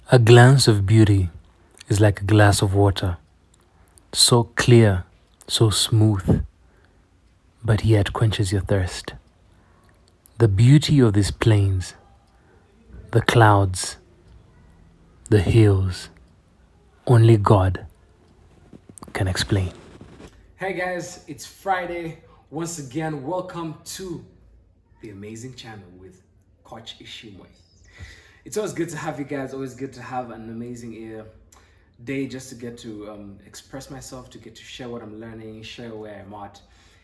A glance of beauty is like a glass of water, so clear, so smooth, but yet quenches your thirst. The beauty of these plains, the clouds, the hills, only God can explain. Hey guys, it's Friday. Once again, welcome to the amazing channel with Coach Ishimwe. It's always good to have you guys, always good to have an amazing day just to get to express myself, to get to share what I'm learning, share where I'm at.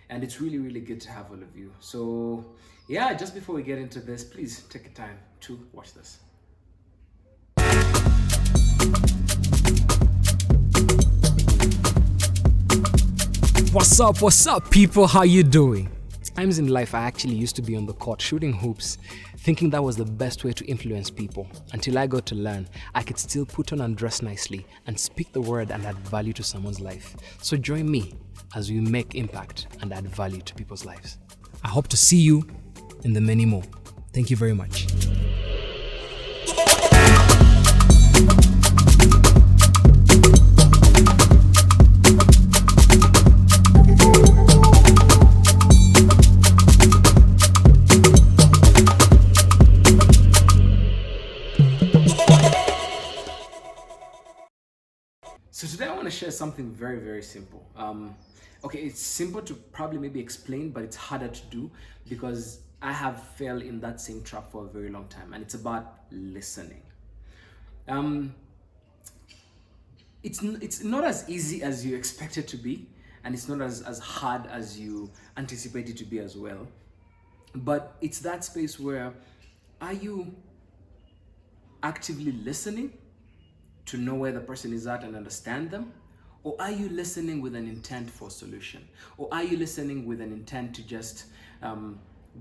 And it's really, really good to have all of you. So, yeah, just before we get into this, please take a time to watch this. What's up, people? How you doing? Times in life, I actually used to be on the court shooting hoops, thinking that was the best way to influence people, until I got to learn I could still put on and dress nicely and speak the word and add value to someone's life. So join me as we make impact and add value to people's lives. I hope to see you in the many more. Thank you very much. So today I want to share something very, very simple. Okay, it's simple to probably maybe explain, but it's harder to do because I have fell in that same trap for a very long time, and it's about listening. Um, it's not as easy as you expect it to be, and it's not as hard as you anticipate it to be as well. But it's that space where are you actively listening to know where the person is at and understand them? Or are you listening with an intent for solution? Or are you listening with an intent to just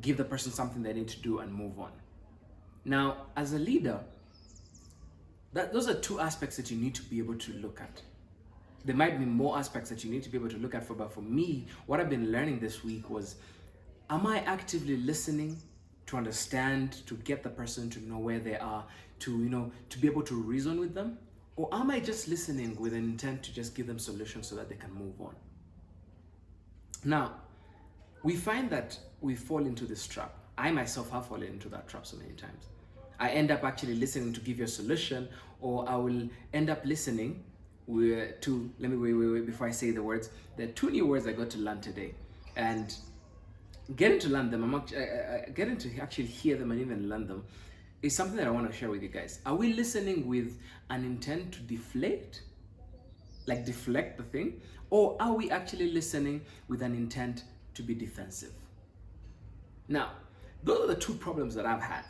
give the person something they need to do and move on? Now, as a leader, those are two aspects that you need to be able to look at. There might be more aspects that you need to be able to look at but for me, what I've been learning this week was, am I actively listening to understand, to get the person to know where they are, to be able to reason with them? Or am I just listening with an intent to just give them solutions so that they can move on? Now, we find that we fall into this trap. I myself have fallen into that trap so many times. I end up actually listening to give you a solution, or I will end up listening to, let me wait, before I say the words. There are two new words I got to learn today. And getting to learn them, getting to actually hear them and even learn them is something that I want to share with you guys. Are we listening with an intent to deflate, like deflect the thing, or are we actually listening with an intent to be defensive? Now, those are the two problems that I've had.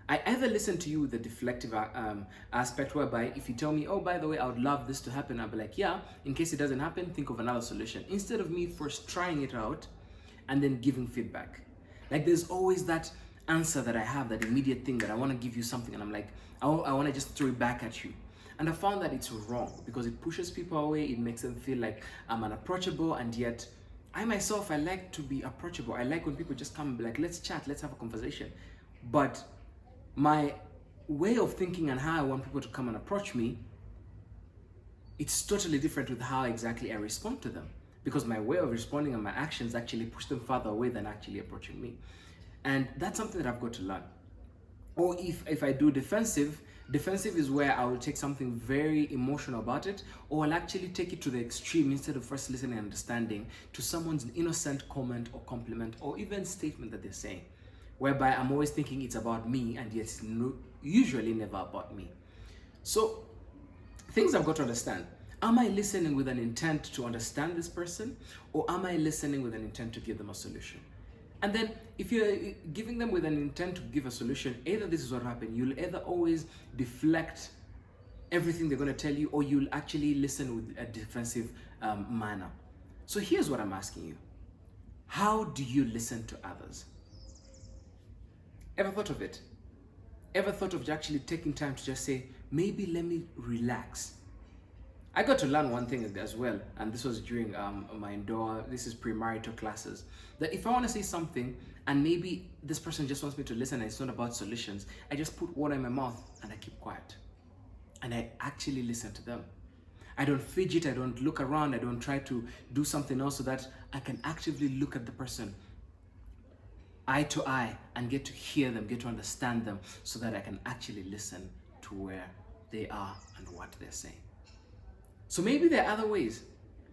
I either listen to you with the deflective aspect, whereby if you tell me, oh, by the way, I would love this to happen, I'll be like, yeah, in case it doesn't happen, think of another solution. Instead of me first trying it out and then giving feedback. Like there's always that answer that I have, that immediate thing that I want to give you something, and I'm like, I want to just throw it back at you. And I found that it's wrong because it pushes people away. It makes them feel like I'm unapproachable, and yet I myself, I like to be approachable. I like when people just come and be like, let's chat, let's have a conversation. But my way of thinking and how I want people to come and approach me, it's totally different with how exactly I respond to them, because my way of responding and my actions actually push them farther away than actually approaching me. And that's something that I've got to learn. Or if I do defensive is where I will take something very emotional about it, or I'll actually take it to the extreme instead of first listening and understanding to someone's innocent comment or compliment or even statement that they're saying, whereby I'm always thinking it's about me, and yet it's usually never about me. So things I've got to understand. Am I listening with an intent to understand this person, or am I listening with an intent to give them a solution? And then if you're giving them with an intent to give a solution, either this is what happened, you'll either always deflect everything they're going to tell you, or you'll actually listen with a defensive manner. So here's what I'm asking you. How do you listen to others? Ever thought of it? Ever thought of actually taking time to just say, maybe let me relax I got to learn one thing as well, and this was during my indoor, this is premarital classes, that if I want to say something and maybe this person just wants me to listen and it's not about solutions, I just put water in my mouth and I keep quiet. And I actually listen to them. I don't fidget, I don't look around, I don't try to do something else, so that I can actively look at the person eye to eye and get to hear them, get to understand them, so that I can actually listen to where they are and what they're saying. So maybe there are other ways.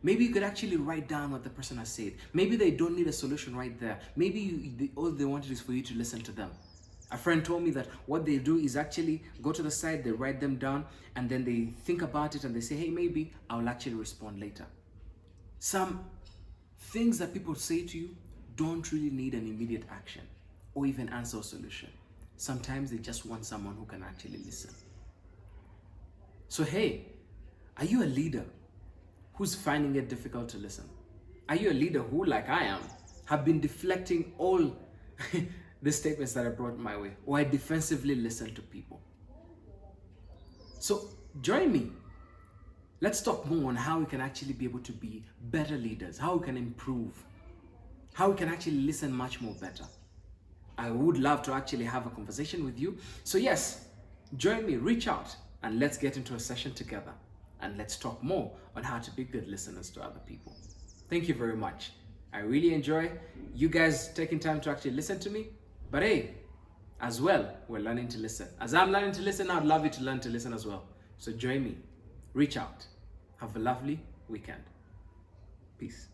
Maybe you could actually write down what the person has said. Maybe they don't need a solution right there. Maybe all they wanted is for you to listen to them. A friend told me that what they do is actually go to the side, they write them down, and then they think about it and they say, hey, maybe I'll actually respond later. Some things that people say to you don't really need an immediate action or even answer or solution. Sometimes they just want someone who can actually listen. So hey, are you a leader who's finding it difficult to listen? Are you a leader who, like I am, have been deflecting all the statements that are brought my way, or I defensively listen to people? So join me. Let's talk more on how we can actually be able to be better leaders, how we can improve, how we can actually listen much more better. I would love to actually have a conversation with you. So yes, join me, reach out, and let's get into a session together. And let's talk more on how to be good listeners to other people. Thank you very much. I really enjoy you guys taking time to actually listen to me. But hey, as well, we're learning to listen. As I'm learning to listen, I'd love you to learn to listen as well. So join me. Reach out. Have a lovely weekend. Peace.